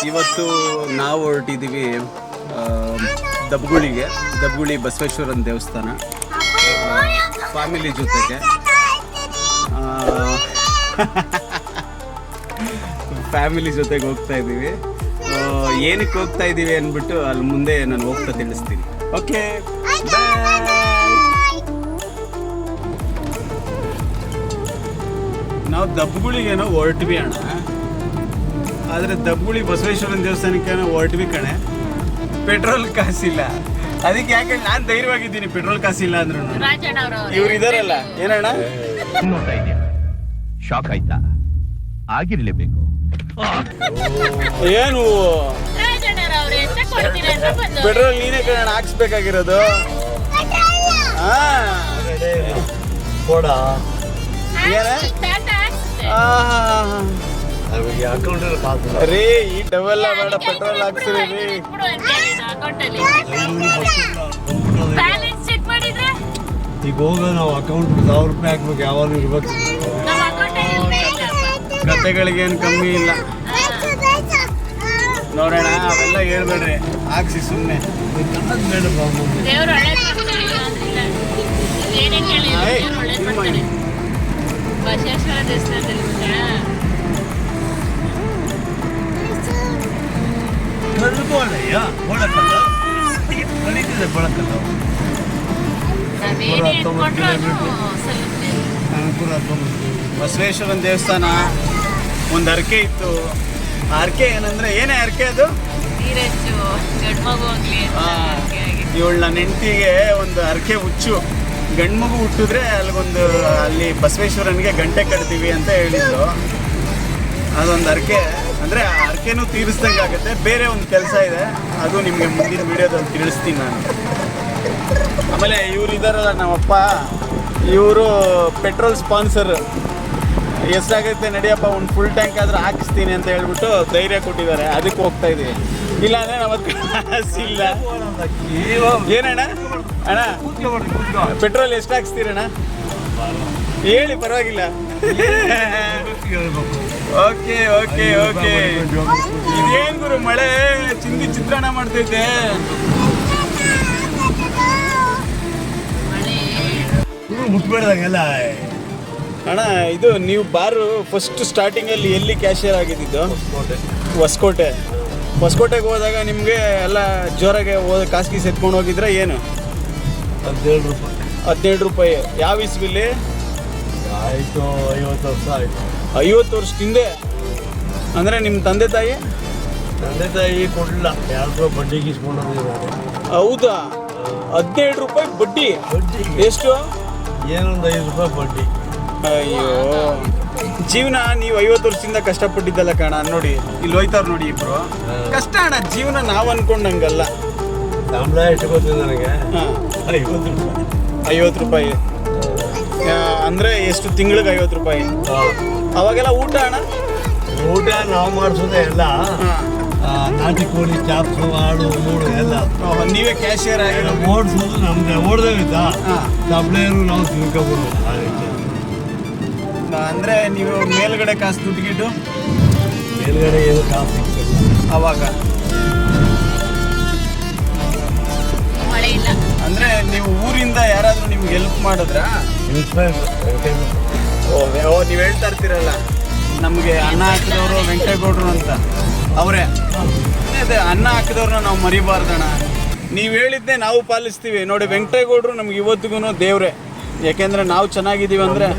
ಇವತ್ತು ನಾವು ಹೊರಟಿದ್ದೀವಿ ದಬ್ಗುಳಿ ಬಸವೇಶ್ವರನ ದೇವಸ್ಥಾನ ಫ್ಯಾಮಿಲಿ ಜೊತೆಗೆ. ಫ್ಯಾಮಿಲಿ ಜೊತೆಗೆ ಹೋಗ್ತಾ ಇದ್ದೀವಿ. ಏನಕ್ಕೆ ಹೋಗ್ತಾ ಇದ್ದೀವಿ ಅಂದ್ಬಿಟ್ಟು ಅಲ್ಲಿ ಮುಂದೆ ನಾನು ಹೋಗ್ತಾ ತಿಳಿಸ್ತೀನಿ. ಓಕೆ, ನಾವು ದಬ್ಗುಳಿಗೇನೋ ಹೊರಟ್ವಿ ಅಣ್ಣ. ಆದರೆ ದಬ್ಗುಳಿ ಬಸವೇಶ್ವರನ ದೇವಸ್ಥಾನಕ್ಕೇನೋ ಹೊರಟ್ವಿ ಕಣೆ. ಪೆಟ್ರೋಲ್ ಕಾಸಿಲ್ಲ. ಅದಕ್ಕೆ ಯಾಕೆ ನಾನು ಧೈರ್ಯವಾಗಿದ್ದೀನಿ, ಪೆಟ್ರೋಲ್ ಕಾಸಿಲ್ಲ ಅಂದ್ರು. ಇವ್ರು ಇದಾರಲ್ಲ, ಏನಣ್ಣ ನೋಡ್ತಾ ಇದೆಯಾ? ಶಾಕ್ ಆಯ್ತಾ? ಆಗಿರ್ಲೇಬೇಕು. ಏನು ಪೆಟ್ರೋಲ್ ನೀನೇ ಕಣ ಹಾಕ್ಸ್ಬೇಕಾಗಿರೋದು. ರೀ ಈ ಡಬಲ್ ಬೇಡ, ಪೆಟ್ರೋಲ್ ಹಾಕ್ಸಿರಿ ರೀ. ಈಗ ಹೋಗ ನಾವು ಅಕೌಂಟ್ 1000 ರೂಪಾಯಿ ಹಾಕ್ಬೇಕು, ಯಾವಾಗಲೂ ಇರ್ಬೇಕು. ಕತೆಗಳಿಗೇನು ಕಮ್ಮಿ ಇಲ್ಲ ನೋಡೋಣ. ಅವೆಲ್ಲ ಹೇಳ್ಬೇಡ್ರಿ, ಹಾಕ್ಸಿ ಸುಮ್ಮನೆ. ಬಸವೇಶ್ವರ ದೇವಸ್ಥಾನದಲ್ಲಿ ಬಸವೇಶ್ವರನ ದೇವಸ್ಥಾನ ಒಂದು ಹರಕೆ ಇತ್ತು. ಹರಕೆ ಏನಂದ್ರೆ ಏನೇ ಹರಕೆ ಅದು, ಇವಳು ನನ್ನ ಹೆಂಡತಿಗೆ ಒಂದು ಹರಕೆ ಹುಚ್ಚು. ಗಂಡು ಮಗು ಹುಟ್ಟಿದ್ರೆ ಅಲ್ಲಿ ಬಸವೇಶ್ವರನಿಗೆ ಗಂಟೆ ಕಟ್ತೀವಿ ಅಂತ ಹೇಳಿದ್ರು. ಅದೊಂದು ಹರಕೆ ಅಂದರೆ ಆ ಹರಕೆನೂ ತೀರಿಸ್ದಂಗೆ ಆಗುತ್ತೆ. ಬೇರೆ ಒಂದು ಕೆಲಸ ಇದೆ, ಅದು ನಿಮಗೆ ಮುಂದಿನ ವಿಡಿಯೋದಲ್ಲಿ ತಿಳಿಸ್ತೀನಿ ನಾನು. ಆಮೇಲೆ ಇವ್ರು ಇದ್ದಾರಲ್ಲ ನಮ್ಮಪ್ಪ, ಇವರು ಪೆಟ್ರೋಲ್ ಸ್ಪಾನ್ಸರ್. ಎಷ್ಟಾಗುತ್ತೆ ನಡಿಯಪ್ಪ, ಒಂದು ಫುಲ್ ಟ್ಯಾಂಕ್ ಆದರೂ ಹಾಕಿಸ್ತೀನಿ ಅಂತ ಹೇಳ್ಬಿಟ್ಟು ಧೈರ್ಯ ಕೊಟ್ಟಿದ್ದಾರೆ. ಅದಕ್ಕೆ ಹೋಗ್ತಾ ಇದ್ದೀವಿ. ಇಲ್ಲಾಂದರೆ ನಮ್ಮ ಕಾಸಿಲ್ಲ. ಏನಣ್ಣ ಅಣ್ಣ, ಪೆಟ್ರೋಲ್ ಎಷ್ಟು ಹಾಕ್ಸ್ತೀರಣ್ಣ ಹೇಳಿ, ಪರವಾಗಿಲ್ಲ. Okay okay okay. ಇದೇನು ಗುರು ಮಳೆ ಚಿಂದಿ ಚಿತ್ರಾನ್ನ ಮಾಡ್ತೈತೆ. ಮುಟ್ಬೇಡ್ದಂಗೆಲ್ಲ ಅಣ್ಣ, ಇದು ನೀವು ಬಾರು ಫಸ್ಟ್ ಸ್ಟಾರ್ಟಿಂಗಲ್ಲಿ ಎಲ್ಲಿ ಕ್ಯಾಶಿಯರ್ ಆಗಿದ್ದು? ಹೊಸಕೋಟೆಗೆ ಹೋದಾಗ ನಿಮಗೆ ಎಲ್ಲ ಜೋರಾಗೆ ಕಾಸಿಗೆ ಎತ್ಕೊಂಡು ಹೋಗಿದ್ರೆ ಏನು? 17 ರೂಪಾಯಿ. ಯಾವ ಇಸ್ವಿಲಿ ಆಯಿತು? 50 ವರ್ಷ ಆಯಿತು. 50 ವರ್ಷದಿಂದ. ಅಂದರೆ ನಿಮ್ಮ ತಂದೆ ತಾಯಿ ಕೊಡಲಿಲ್ಲ, 2 ರೂಪಾಯಿ ಬಡ್ಡಿಗೆ ಇಸ್ಕೊಂಡು. ಹೌದಾ? 17 ರೂಪಾಯಿ ಬಡ್ಡಿ? ಎಷ್ಟು? ಏನೊಂದು 5 ರೂಪಾಯಿ ಬಡ್ಡಿ. ಅಯ್ಯೋ, ಜೀವನ ನೀವು 50 ವರ್ಷದಿಂದ ಕಷ್ಟಪಟ್ಟಿದ್ದಲ್ಲ ಕಣ. ನೋಡಿ ಇಲ್ಲಿ ಹೋಯ್ತಾರ ನೋಡಿ ಇಬ್ರು. ಕಷ್ಟ ಅಣ್ಣ ಜೀವನ, ನಾವು ಅನ್ಕೊಂಡಂಗಲ್ಲ. ಸಂಬಳ ಎಷ್ಟು ಗೊತ್ತಿದೆ ನನಗೆ? 50 ರೂಪಾಯಿ ಅಂದರೆ ಎಷ್ಟು? ತಿಂಗಳಿಗೆ 50 ರೂಪಾಯಿ. ಅವಾಗೆಲ್ಲ ಊಟ ಅಣ್ಣ? ಊಟ ನಾವು ಮಾಡಿಸೋದೆ ಎಲ್ಲ. ನಾಟಿ ಕೋಳಿ, ಚಾಪ್ಸು, ಆಡು, ಮೂಡು ಎಲ್ಲ ನೀವೇ ಕ್ಯಾಶಿಯರ್ ಆಗಿ ಓಡಿಸೋದು ನಮ್ಗೆ. ಓಡ್ದೇವಿದ್ದ ಸಪ್ಲೈಯರು ನಾವು ತಿಳ್ಕೊಬೋದು. ಅಂದರೆ ನೀವು ಮೇಲ್ಗಡೆ ಕಾಸು ದುಡ್ಡುಗಿಟ್ಟು ಮೇಲ್ಗಡೆ ಏನು ಕಾಸು ಸಿಗ್ತದೆ ಅವಾಗ. ಅಂದರೆ ನೀವು ಊರಿಂದ ಯಾರಾದರೂ ನಿಮ್ಗೆ ಹೆಲ್ಪ್ ಮಾಡಿದ್ರಾ? ಓ, ನೀವು ಹೇಳ್ತಾ ಇರ್ತೀರಲ್ಲ ನಮಗೆ ಅನ್ನ ಹಾಕಿದವರು ವೆಂಕಟೇಗೌಡರು ಅಂತ, ಅವರೇ. ಅದೇ ಅನ್ನ ಹಾಕಿದವ್ರನ್ನ ನಾವು ಮರಿಬಾರ್ದಣ್ಣ. ನೀವು ಹೇಳಿದ್ದೆ ನಾವು ಪಾಲಿಸ್ತೀವಿ ನೋಡಿ. ವೆಂಕಟೇಗೌಡರು ನಮ್ಗೆ ಇವತ್ತಿಗೂ ದೇವ್ರೆ. ಯಾಕೆಂದರೆ ನಾವು ಚೆನ್ನಾಗಿದ್ದೀವಿ ಅಂದರೆ.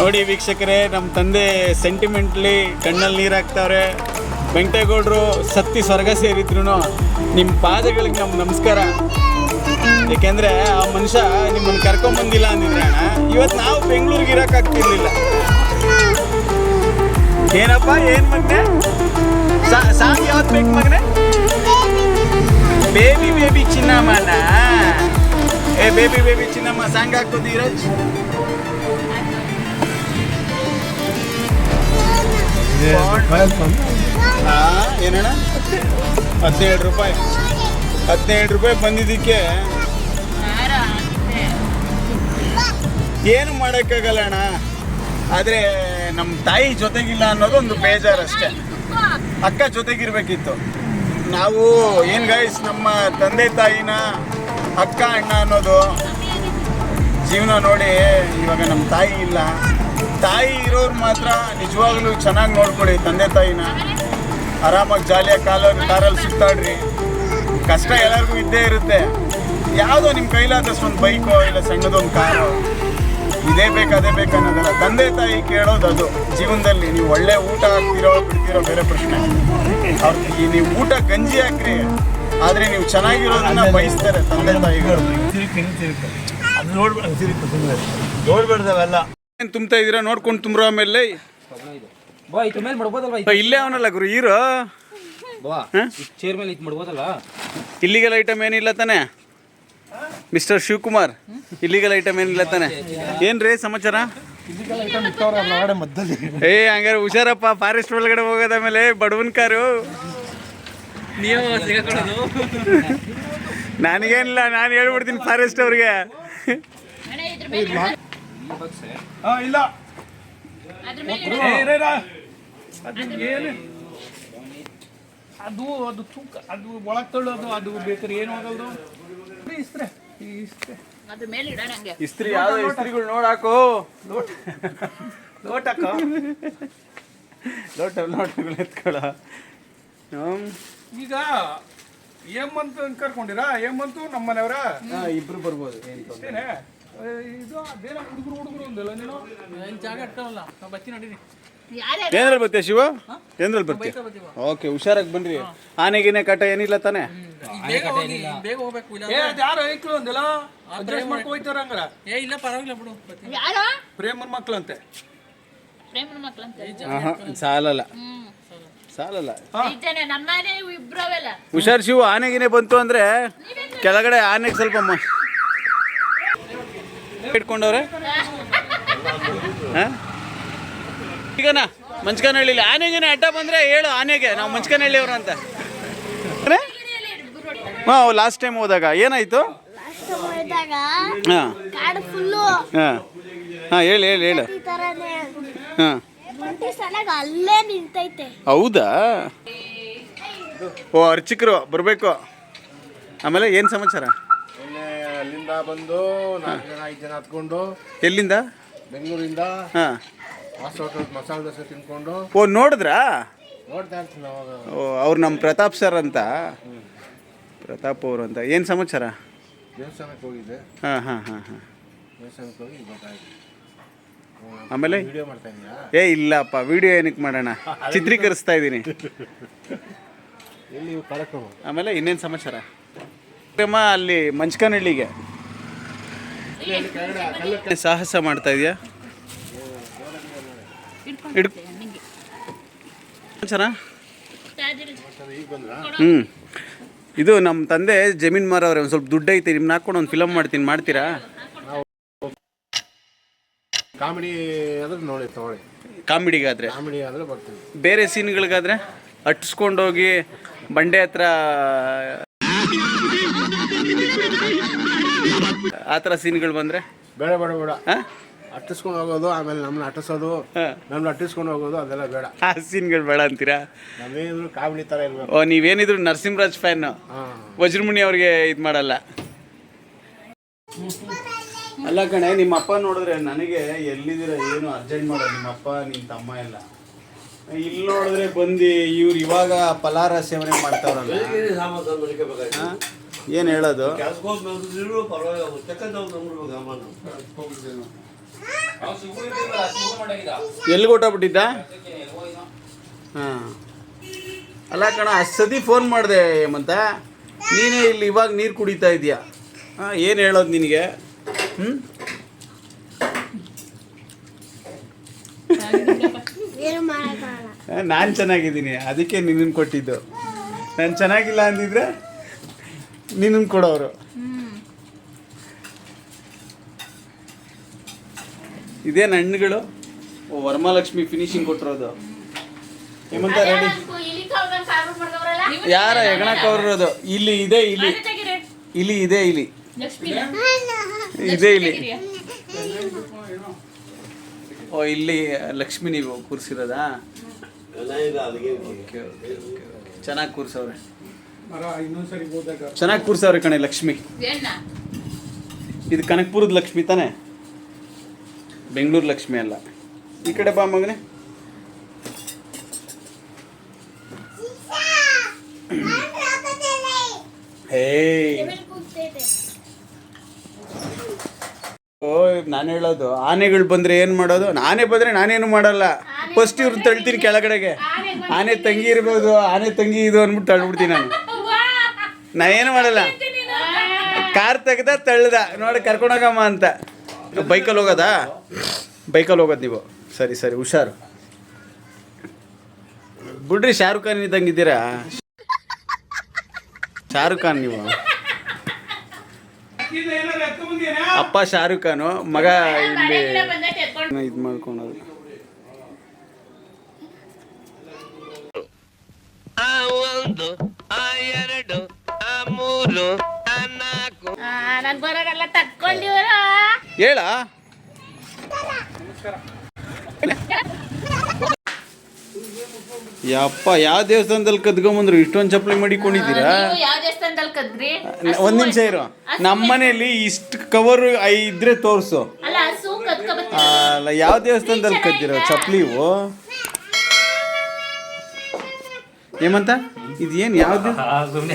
ನೋಡಿ ವೀಕ್ಷಕರೇ, ನಮ್ಮ ತಂದೆ ಸೆಂಟಿಮೆಂಟ್ಲಿ ಕಣ್ಣಲ್ಲಿ ನೀರು ಹಾಕ್ತಾವ್ರೆ. ವೆಂಕಟೇಗೌಡರು ಸತ್ತಿ ಸ್ವರ್ಗ ಸೇರಿದ್ರು ನಿಮ್ಮ ಪಾದಗಳಿಗೆ ನಮ್ಮ ನಮಸ್ಕಾರ. ಏಕೆಂದರೆ ಆ ಮನುಷ್ಯ ನಿಮ್ಮನ್ನು ಕರ್ಕೊಂಬಂದಿಲ್ಲ ಅಂದಿದ್ರೆ ಅಣ್ಣ, ಇವತ್ತು ನಾವು ಬೆಂಗಳೂರಿಗೆ ಇರೋಕ್ಕಾಗ್ತಿರ್ಲಿಲ್ಲ. ಏನಪ್ಪ, ಏನು ಮಗನೆ ಸಾಂಗ್ ಯಾವ್ದು ಬೇಕು ಮಗನೆ? ಬೇಬಿ ಬೇಬಿ ಚಿನ್ನಮ್ಮನ. ಬೇಬಿ ಬೇಬಿ ಚಿನ್ನಮ್ಮ ಸಾಂಗ್ ಹಾಕು ಧೀರಜ್. ಏನಣ್ಣ? 17 ರೂಪಾಯಿ. 17 ರೂಪಾಯಿ ಬಂದಿದ್ದಕ್ಕೆ ಏನು ಮಾಡೋಕ್ಕಾಗಲ್ಲ ಅಣ್ಣ. ಆದರೆ ನಮ್ಮ ತಾಯಿ ಜೊತೆಗಿಲ್ಲ ಅನ್ನೋದು ಒಂದು ಬೇಜಾರಷ್ಟೇ. ಅಕ್ಕ ಜೊತೆಗಿರ್ಬೇಕಿತ್ತು. ನಾವು ಏನು ಗೈಸ್, ನಮ್ಮ ತಂದೆ ತಾಯಿನ ಅಕ್ಕ ಅಣ್ಣ ಅನ್ನೋದು ಜೀವನ ನೋಡಿ. ಇವಾಗ ನಮ್ಮ ತಾಯಿ ಇಲ್ಲ. ತಾಯಿ ಇರೋರು ಮಾತ್ರ ನಿಜವಾಗ್ಲೂ ಚೆನ್ನಾಗಿ ನೋಡ್ಕೊಳ್ಳಿ ತಂದೆ ತಾಯಿನ. ಆರಾಮಾಗಿ ಜಾಲಿಯಾಗಿ ಕಾರಲ್ಲಿ ಸುತ್ತಾಡ್ರಿ. ಕಷ್ಟ ಎಲ್ಲರಿಗೂ ಇದ್ದೇ ಇರುತ್ತೆ. ಯಾವುದೋ ನಿಮ್ಮ ಕೈಲಾದಷ್ಟು ಒಂದು ಬೈಕೋ ಇಲ್ಲ ಸಣ್ಣದೊಂದು ಕಾರು, ಇದೇ ಬೇಕು ಅದೇ ಬೇಕು ಅನ್ನೋದಲ್ಲ. ತಂದೆ ತಾಯಿ ಕೇಳೋದು ಅದು ಜೀವನದಲ್ಲಿ. ನೀವು ಒಳ್ಳೆ ಊಟ ಹಾಕ್ತಿರೋ ಬಿಡ್ತಿರೋ ಬೇರೆ ಪ್ರಶ್ನೆ. ಅವ್ರಿಗೆ ನೀವು ಊಟ ಗಂಜಿ ಹಾಕ್ರಿ, ಆದರೆ ನೀವು ಚೆನ್ನಾಗಿರೋದನ್ನ ಬಯಸ್ತಾರೆ ತಂದೆ ತಾಯಿಗಳು. ಅದು ನೋಡ್ಬೇಡ್ದವೆಲ್ಲ. ಏನು ತುಂಬ್ತಾ ಇದ್ದೀರಾ? ನೋಡ್ಕೊಂಡು ತುಂಬ್ರೋ. ಆಮೇಲೆ ಇಲ್ಲೇ ಅವನಲ್ಲ ಗುರು ಹೀರೋ. ಚೇರ್ ಮೇಲೆ ಇದು ಮಾಡ್ಬೋದಲ್ಲ. ಇಲ್ಲಿಗಲ್ ಐಟಮ್ ಏನಿಲ್ಲ ತಾನೆ ಮಿಸ್ಟರ್ ಶಿವಕುಮಾರ್? ಇಲ್ಲಿಗಲ್ ಐಟಮ್ ಏನಿಲ್ಲ ತಾನೆ? ಏನ್ರಿ ಸಮಾಚಾರ? ಏ ಹಂಗಾರೆ ಹುಷಾರಪ್ಪ, ಫಾರೆಸ್ಟ್ ಒಳಗಡೆ ಹೋಗೋದಾಮೇಲೆ ಬಡವನ್ ಕಾರು. ನೀವು ಸಿಗಾಕೊಳ್ಳೋದು. ನನಗೇನಿಲ್ಲ, ನಾನು ಹೇಳ್ಬಿಡ್ತೀನಿ ಫಾರೆಸ್ಟ್ ಅವ್ರಿಗೆ. ಇಲ್ಲ ಅದು ತೂಕ, ಅದು ಒಳಗೆ ತಳ್ಳೋದು, ಅದು ಬೇಕಾದ್ರೆ ಏನು ಆಗಲ್ದು. ಅದ್ರ ಮೇಲೆ ಇಡ ನಂಗೆ. ಇಸ್ತ್ರಿ ಯಾವ್ದು ಇಸ್ತ್ರಿಗಳು ನೋಡಾಕು. ಲೋಟಕ್ಕ ಲೋಟಗಳು ಎತ್ಕೊಳ. ಈಗ ಏಮಂತ ಕರ್ಕೊಂಡಿರಾ? ಏಮಂತು ನಮ್ಮ ಮನೆಯವರ ಇಬ್ರು ಬರ್ಬೋದು. ಅಷ್ಟೇನೆ. ಇದು ಅದೇನೋ ಹುಡುಗರು ಒಂದಿಲ್ಲ. ನೀನು ಜಾಗ ಇಟ್ಕೊಳ್ಳಲ್ಲ, ನಾವು ಬಚ್ಚಿ ನಡೀರಿ. ಏನ್ರಲ್ಲಿ ಬರ್ತೀಯ ಶಿವ? ಏನ್ರಲ್ಲಿ ಬರ್ತೀಯ? ಓಕೆ, ಹುಷಾರಾಗಿ ಬನ್ರಿ. ಆನೆಗಿನೇ ಕಟ ಏನಿಲ್ಲ ತಾನೆ? ಬೇಗ ಹೋಗ್ಬೇಕು. ಯಾರು ಐಕ್ಳು ಒಂದಿಲ್ಲ ಅಡ್ರೆಸ್ ಮಾಡ್ಕೊ ಹೋಯ್ತಾರ ಹಂಗಾರ. ಇಲ್ಲ ಪರವಾಗಿಲ್ಲ ಬಿಡು. ಯಾರು? ಪ್ರೇಮನ್ ಮಕ್ಳಂತೆ. ಪ್ರೇಮನ ಮಕ್ಳಂತ ಸಾಲಲ್ಲ, ಸಾಲಲ್ಲ. ಇದ್ದೇನೆ ನಮ್ಮನೆ ಇಬ್ರು ಅವೆಲ್ಲ. ಹುಷಾರ್ ಶಿವ. ಆನೆಗಿನೇ ಬಂತು ಅಂದ್ರೆ ಕೆಳಗಡೆ ಆನೆಗೆ ಸ್ವಲ್ಪ ಇಟ್ಕೊಂಡವ್ರೆ. ಈಗನ ಮಂಚ್ಕನಹಳ್ಳಿಲಿ ಆನೆಗಿನೇ ಅಡ್ಡ ಬಂದ್ರೆ ಹೇಳು ಆನೆಗೆ ನಾವು ಮಂಚ್ಕನಹಳ್ಳಿಯವರು ಅಂತ. ಹಾಂ, ಲಾಸ್ಟ್ ಟೈಮ್ ಹೋದಾಗ ಏನಾಯ್ತು? ಹಾಂ ಕಾಡು ಫುಲ್ಲು ಹಾಂ ಹಾಂ, ಹೇಳಿ ಹೇಳಿ ಹೇಳು. ಈ ತರನೇ ಹಾಂ, ಒಂಟಿ ಸಲಾಗ ಅಲ್ಲೇ ನಿಂತೈತೆ. ಹೌದಾ? ಓ, ಅರ್ಚಕರು ಬರಬೇಕು. ಆಮೇಲೆ ಏನು ಸಮಾಚಾರ? ಅಲ್ಲಿಂದ ಬಂದು 4 ಜನ 5 ಜನ ಹತ್ಕೊಂಡು. ಎಲ್ಲಿಂದ? ಬೆಂಗಳೂರಿಂದ. ಹಾಂ. ಹೋಟೆಲ್ ಮಸಾಲೆ ದೋಸೆ ತಿನ್ಕೊಂಡು. ಓ, ನೋಡಿದ್ರಾ? ನೋಡ್ತಾ ಇರ್ತೀನಿ ಅವಾಗ. ಓ, ಅವ್ರು ನಮ್ಮ ಪ್ರತಾಪ್ ಸರ್ ಅಂತ. ಪ್ರತಾಪ್ ಅವರು ಅಂತ. ಏನು ಸಮಾಚಾರ? ದೇವಸ್ಥಾನಕ್ಕೆ ಹೋಗಿದ್ದೆ. ಹಾಂ ಹಾಂ ಹಾಂ ಹಾಂ. ದೇವಸ್ಥಾನಕ್ಕೆ ಹೋಗಿ ಗೊತ್ತಾಯ್ತು. ಆಮೇಲೆ ವಿಡಿಯೋ ಮಾಡ್ತಾ ಇದೀಯಾ? ಏ ಇಲ್ಲಪ್ಪ, ವಿಡಿಯೋ ಏನಕ್ಕೆ ಮಾಡೋಣ, ಚಿತ್ರೀಕರಿಸ್ತಾ ಇದ್ದೀನಿ. ಎಲ್ಲಿ ಕಾರ್ಯಕ್ರಮ? ಆಮೇಲೆ ಇನ್ನೇನು ಸಮಾಚಾರ? ಕಾರ್ಯಕ್ರಮ ಅಲ್ಲಿ ಮಂಚ್ಕನಹಳ್ಳಿಗೆ ಸಾಹಸ ಮಾಡ್ತಾ ಇದೆಯಾ? ಸಮಾಚಾರ? ಹ್ಞೂ, ಇದು ನಮ್ಮ ತಂದೆ ಜಮೀನ್ ಮಾರವ್ರೆ. ಒಂದು ಸ್ವಲ್ಪ ದುಡ್ಡು ಐತೆ, ನಿಮ್ನ ಹಾಕೊಂಡು ಒಂದು ಫಿಲಮ್ ಮಾಡ್ತೀನಿ, ಮಾಡ್ತೀರಾ? ಕಾಮಿಡಿ ಆದ್ರೆ ನೋಡಿ ತಗೊಳ್ಳಿ. ಕಾಮಿಡಿಗಾದರೆ? ಕಾಮಿಡಿ ಆದರೆ ಬರ್ತೀನಿ. ಬೇರೆ ಸೀನ್ಗಳಿಗಾದರೆ ಅಟ್ಟಿಸ್ಕೊಂಡೋಗಿ ಬಂಡೆ ಹತ್ರ ಆ ಥರ ಸೀನ್ಗಳು ಬಂದರೆ ಬೇಡ ಬೇಡ ಬೇಡ. ಹಾಂ, ಅಟ್ಟಿಸ್ಕೊಂಡು ಹೋಗೋದು, ಆಮೇಲೆ ನಮ್ಮನ್ನ ಅಟ್ಟಿಸೋದು, ನಮ್ಮನ್ನ ಅಟ್ಟಿಸ್ಕೊಂಡು ಹೋಗೋದು, ಅದೆಲ್ಲ ಬೇಡ. ಆ ಸೀನ್ಗಳು ಬೇಡ ಅಂತೀರಾ? ನಾವೇನಿದ್ರು ಕಾಮಿಡಿ ಥರ ಇರ್ಬೇಕು. ಓ, ನೀವೇನಿದ್ರು ನರಸಿಂಹರಾಜ್ ಫ್ಯಾನು, ವಜ್ರಮುನಿ ಅವ್ರಿಗೆ ಇದು ಮಾಡಲ್ಲ. ಅಲ್ಲ ಕಣೆ, ನಿಮ್ಮ ಅಪ್ಪ ನೋಡಿದ್ರೆ ನನಗೆ ಎಲ್ಲಿದ್ದೀರ ಏನು ಅರ್ಜೆಂಟ್ ಮಾಡೋದು ನಿಮ್ಮಪ್ಪ ನಿಮ್ಮ ತಮ್ಮ ಎಲ್ಲ. ಇಲ್ಲಿ ನೋಡಿದ್ರೆ ಬಂದು ಇವ್ರು ಇವಾಗ ಫಲಾರ ಸೇವನೆ ಮಾಡ್ತಾವ್ರಲ್ಲ, ಏನು ಹೇಳೋದು? ಎಲ್ಲಿ ಕೊಟ್ಟೋಗ್ಬಿಟ್ಟಿದ್ದ? ಹಾಂ, ಅಲ್ಲ ಕಣ, ಅಷ್ಟು ಸತಿ ಫೋನ್ ಮಾಡಿದೆ ಹೇಮಂತ, ನೀನೇ ಇಲ್ಲಿ ಇವಾಗ ನೀರು ಕುಡಿತಾ ಇದೆಯಾ? ಹಾಂ, ಏನು ಹೇಳೋದು ನಿನಗೆ? ಹ್ಞೂ, ಏನು ಮಾಡಕ್ಕಾಗಲ್ಲ. ನಾನು ಚೆನ್ನಾಗಿದ್ದೀನಿ, ಅದಕ್ಕೆ ನಿನ್ನನ್ನು ಕೊಟ್ಟಿದ್ದು. ನಾನು ಚೆನ್ನಾಗಿಲ್ಲ ಅಂದಿದ್ರೆ ನಿನ್ನನ್ನು ಕೊಡೋರು. ಇದೇನು ಹಣ್ಣುಗಳು? ಓ, ವರಮಹಾಲಕ್ಷ್ಮಿ ಫಿನಿಶಿಂಗ್ ಕೊಟ್ಟಿರೋದು. ಹೇಮಂತ ರೆಡಿ? ಯಾರ ಹೆಗಣಕ್ಕೆ ಅವ್ರಿರೋದು? ಇಲ್ಲಿ ಇದೆ, ಇಲ್ಲಿ ಇಲ್ಲಿ ಇದೆ, ಇಲ್ಲಿ ಇದೆ, ಇಲ್ಲಿ. ಓ ಇಲ್ಲಿ ಲಕ್ಷ್ಮಿ ನೀವು ಕೂರಿಸಿರೋದಾ? ಎಲ್ಲ ಇದೆ ಅಲ್ಲಿಗೆ ಓಕೆ ಓಕೆ ಓಕೆ ಚೆನ್ನಾಗಿ ಕೂರ್ಸವ್ರೆ, ಮರ ಇನ್ನೊಂದ್ಸರಿ ಹೋದಾಗ ಚೆನ್ನಾಗಿ ಕೂರ್ಸವ್ರೆ ಕಣೆ ಲಕ್ಷ್ಮಿ. ಏನ ಇದು ಕನಕಪುರದ ಲಕ್ಷ್ಮಿ ತಾನೆ, ಬೆಂಗಳೂರು ಲಕ್ಷ್ಮಿ ಅಲ್ಲ. ಈ ಕಡೆ ಬಾ ಮಗನೇ. ಹೇ ಕೂಗ್ತೈತೆ. ಓ ನಾನು ಹೇಳೋದು ಆನೆಗಳು ಬಂದರೆ ಏನು ಮಾಡೋದು? ಆನೆ ಬಂದರೆ ನಾನೇನು ಮಾಡಲ್ಲ, ಫಸ್ಟ್ ಇವ್ರನ್ನ ತಳ್ತೀನಿ ಕೆಳಗಡೆಗೆ. ಆನೆ ತಂಗಿ ಇರ್ಬೋದು, ಆನೆ ತಂಗಿ ಇದು ಅಂದ್ಬಿಟ್ಟು ತಳ್ಬಿಡ್ತೀನಿ ನಾನು. ನಾ ಏನು ಮಾಡಲ್ಲ, ಕಾರ್ ತೆಗ್ದ ತಳ್ಳ್ದ ನೋಡಿ ಕರ್ಕೊಂಡೋಗಮ್ಮ ಅಂತ. ಬೈಕಲ್ಲಿ ಹೋಗೋದಾ? ಬೈಕಲ್ಲಿ ಹೋಗೋದು ನೀವು? ಸರಿ ಸರಿ ಹುಷಾರು ಬಿಡ್ರಿ. ಶಾರುಖ್ ಖಾನ್ ಇದ್ದಂಗಿದ್ದೀರಾ, ಶಾರುಖ್ ಖಾನ್ ನೀವು. ಅಪ್ಪ ಶಾರುಖ್ ಖಾನು, ಮಗ ಇಲ್ಲಿ ಇದು ಮಾಡ್ಕೊಳೋದು. ನನ್ ಬರೋರೆಲ್ಲ ತಕ್ಕೊಂಡಿವ್ರ. ಹೇಳ ಯಪ್ಪ ಯಾವ ದೇವಸ್ಥಾನದಲ್ಲಿ ಕದ್ಕೊಂಬಂದ್ರು ಇಷ್ಟೊಂದು ಚಪ್ಪಲಿ ಮಡಿಕೊಂಡಿದ್ದೀರಾ? ನೀವು ಯಾವ ದೇವಸ್ಥಾನದಲ್ಲಿ ಕದ್ರಿ? ಒಂದ್ ನಿಮಿಷ ಇರು. ನಮ್ಮ ಮನೇಲಿ ಇಷ್ಟು ಕವರ್ ಇದ್ರೆ ತೋರ್ಸು. ಅಲ್ಲ ಹಸು ಕದ್ಕೊಬತ್ತಿ. ಅಲ್ಲ ಯಾವ ದೇವಸ್ಥಾನದಲ್ಲಿ ಕದ್ದಿರೋ ಚಪ್ಪಲಿ ಇವು? ಏಮಂತ ಇದೇನು ಯಾವ್ದು? ಸುಮ್ಮನೆ